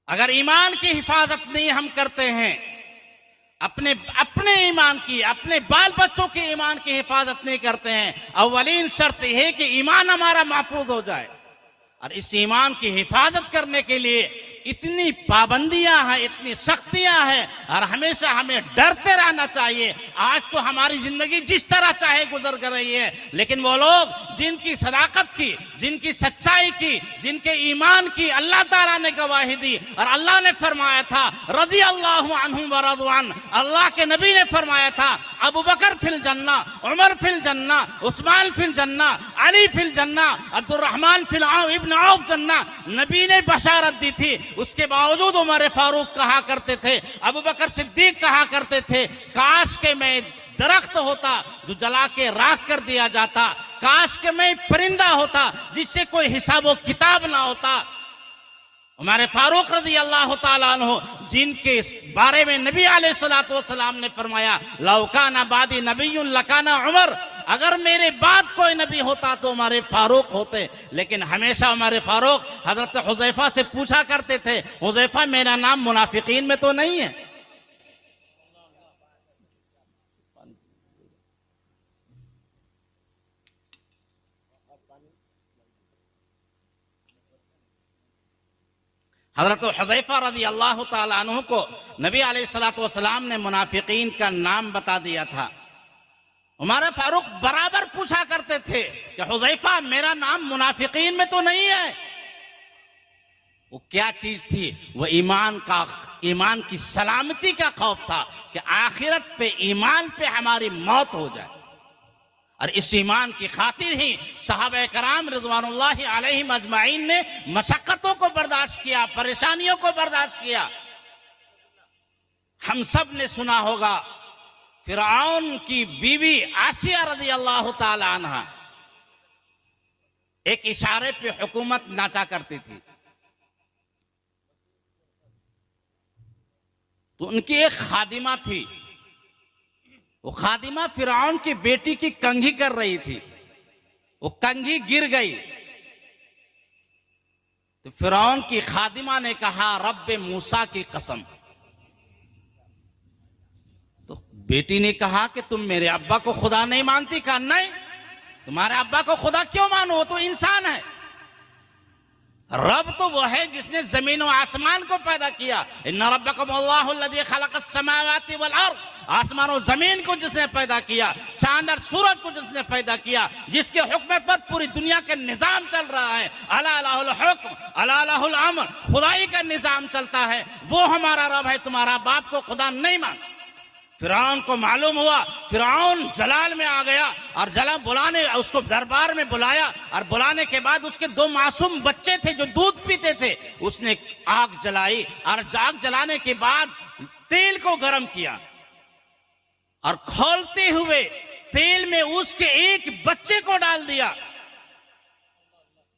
अगर ईमान की हिफाजत नहीं हम करते हैं, अपने ईमान की, अपने बाल बच्चों के ईमान की हिफाजत नहीं करते हैं, अव्वलीन शर्त यह है कि ईमान हमारा महफूज हो जाए। और इस ईमान की हिफाजत करने के लिए इतनी पाबंदियां हैं, इतनी सख्तियां हैं, और हमेशा हमें डरते रहना चाहिए। आज तो हमारी जिंदगी जिस तरह चाहे गुजर कर रही है, लेकिन वो लोग जिनकी सदाकत की, जिनकी सच्चाई की, जिनके ईमान की अल्लाह ताला ने गवाही दी, और अल्लाह ने फरमाया था रज़ी अल्लाहु अन्हुम व रज़वान, अल्लाह के नबी ने फरमाया था अबू बकर फिल जन्ना, उमर फिल जन्ना, उस्मान फिल जन्ना, अली फिल जन्ना, अब्दुर्रहमान फिल इब्न औफ जन्ना। नबी ने बशारत दी थी, उसके बावजूद उमर फारूक कहा करते थे, अबू बकर सिद्दीक कहा करते थे, काश के मैं दरख्त होता जो जला के राख कर दिया जाता, काश के मैं परिंदा होता जिससे कोई हिसाब व किताब ना होता। उमर फारूक रज़ी अल्लाह ताला अन्हु, जिनके बारे में नबी अलैहिस्सलातु वस्सलाम ने फरमाया लौ काना बादी नबियुन लकाना उमर, अगर मेरे बाद कोई नबी होता तो उमर फारूक होते। लेकिन हमेशा उमर फारूक हजरत हुज़ैफा से पूछा करते थे, हुज़ैफा मेरा नाम मुनाफिकीन में तो नहीं है? हजरत हुज़ैफा रज़ी अल्लाह ताला अन्हु को नबी अलैहिस्सलातु वस्सलाम ने मुनाफिकीन का नाम बता दिया था। उमर फारूक बराबर पूछा करते थे कि हुज़ैफा मेरा नाम मुनाफिकीन में तो नहीं है। वो क्या चीज थी? वो ईमान की सलामती का खौफ था कि आखिरत पे, ईमान पे हमारी मौत हो जाए। और इस ईमान की खातिर ही सहाबा कराम रिज़वानुल्लाहि अलैहिम अजमाइन ने मशक्कतों को बर्दाश्त किया, परेशानियों को बर्दाश्त किया। हम सब ने सुना होगा फिरऔन की बीवी आसिया रज़ी अल्लाह ताला अन्हा एक इशारे पे हुकूमत नाचा करती थी। तो उनकी एक खादिमा थी, वो खादिमा फिरऔन की बेटी की कंघी कर रही थी, वो कंघी गिर गई। तो फिरऔन की खादिमा ने कहा रब्बे मूसा की कसम। तो बेटी ने कहा कि तुम मेरे अब्बा को खुदा नहीं मानती? कहा नहीं, तुम्हारे अब्बा को खुदा क्यों मानो, वो तो इंसान है। रब तो वो है जिसने जमीन और आसमान को पैदा किया। इन्ना रब्बकुम अल्लाहु अल्लज़ी खलक़स समावाति वल अर्द, आसमान और जमीन को जिसने पैदा किया, चांद और सूरज को जिसने पैदा किया, जिसके हुक्म पर पूरी दुनिया का निजाम चल रहा है। अला लहुल हुक्म अला लहुल अम्र, खुदाई का निजाम चलता है, वो हमारा रब है। तुम्हारा बाप को खुदा नहीं मान। फिरौन को मालूम हुआ, फिरौन जलाल में आ गया और उसको दरबार में बुलाया, और बुलाने के बाद उसके दो मासूम बच्चे थे जो दूध पीते थे, उसने आग जलाई, और आग जलाने के बाद तेल को गर्म किया, और खौलते हुए तेल में उसके एक बच्चे को डाल दिया।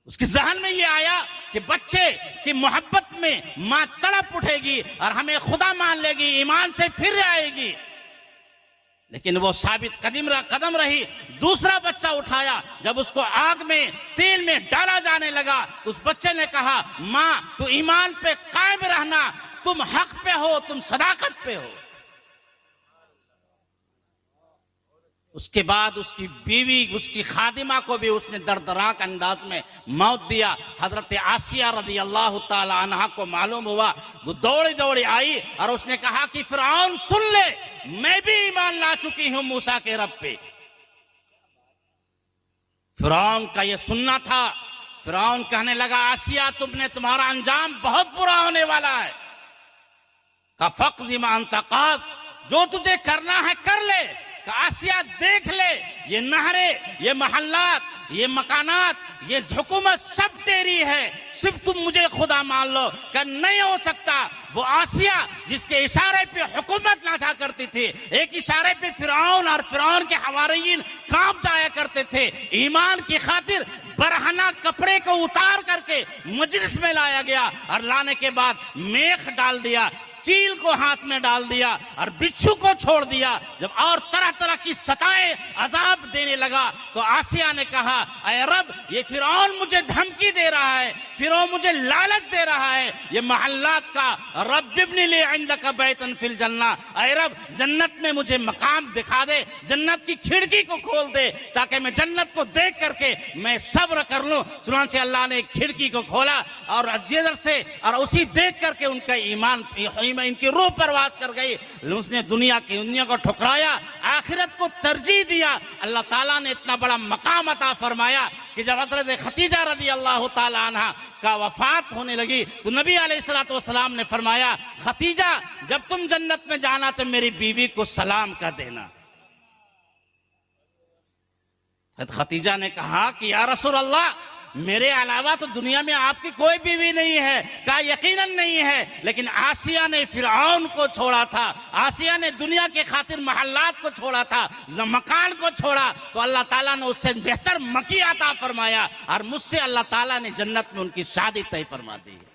उसके जहन में यह आया कि बच्चे की मोहब्बत में मां तड़प उठेगी और हमें खुदा मान लेगी, ईमान से फिर आएगी। लेकिन वो साबित कदम रही। दूसरा बच्चा उठाया, जब उसको आग में, तेल में डाला जाने लगा, उस बच्चे ने कहा मां तू ईमान पे कायम रहना, तुम हक पे हो, तुम सदाकत पे हो। उसके बाद उसकी बीवी, उसकी खादिमा को भी उसने दर्दनाक अंदाज में मौत दिया। हजरत आसिया रज़ी अल्लाह ताला अन्हा को मालूम हुआ, वो दौड़ी दौड़ी आई और उसने कहा कि फिरऔन सुन ले, मैं भी ईमान ला चुकी हूं मूसा के रब पे। फिरऔन का ये सुनना था। फिरऔन कहने लगा आसिया तुम्हारा अंजाम बहुत बुरा होने वाला है। का फ़क़्ज़ि मा अंत क़ाज़, जो तुझे करना है कर ले। आसिया देख ले, ये नहरें, ये महल्लात, ये मकानात, ये हुकूमत सब तेरी है, सिर्फ तुम मुझे खुदा मान लो। क्या नहीं हो सकता? वो आसिया जिसके इशारे पे हुकूमत नाचा करती थी, एक इशारे पे फिरऔन और फिरऔन के हवारीन कांप जाया करते थे। ईमान की खातिर बरहना कपड़े को उतार करके मजलिस में लाया गया, और लाने के बाद मेख डाल दिया, कील को हाथ में डाल दिया और बिच्छू को छोड़ दिया। जब और तरह तरह की सताएं अजाब देने लगा तो आसिया ने कहा, ऐ रब, ये फिरौन मुझे धमकी दे रहा है, फिरौन मुझे लालच दे रहा है, ये महल्लात का रब इब्न ली इंदका बैतन फिल जन्ना, ऐ रब, जन्नत में मुझे मकाम दिखा दे, जन्नत की खिड़की को खोल दे ताकि मैं जन्नत को देख करके मैं सब्र कर लूं। चुनांचे अल्लाह ने खिड़की को खोला और जिधर से और उसी देख करके उनका ईमान इनकी रूह परवास कर गई। उसने दुनिया को ठुकराया, आखिरत को तरजीह दिया। अल्लाह ताला ने इतना बड़ा मकाम अता फरमाया कि जब हज़रत खतीजा रज़ी अल्लाह ताला अन्हा का वफात होने लगी तो नबी अलैहिस्सलातु वस्सलाम ने फरमाया, खतीजा, जब तुम जन्नत में जाना तो मेरी बीवी को सलाम कर देना। खतीजा ने कहा कि या रसूल अल्लाह, मेरे अलावा तो दुनिया में आपकी कोई बीवी नहीं है। कहा यकीनन नहीं है, लेकिन आसिया ने फिरौन को छोड़ा था, आसिया ने दुनिया के खातिर महल्लात को छोड़ा था, मकान को छोड़ा, तो अल्लाह ताला ने उससे बेहतर मकी अता फरमाया और मुझसे अल्लाह ताला ने जन्नत में उनकी शादी तय फरमा दी है।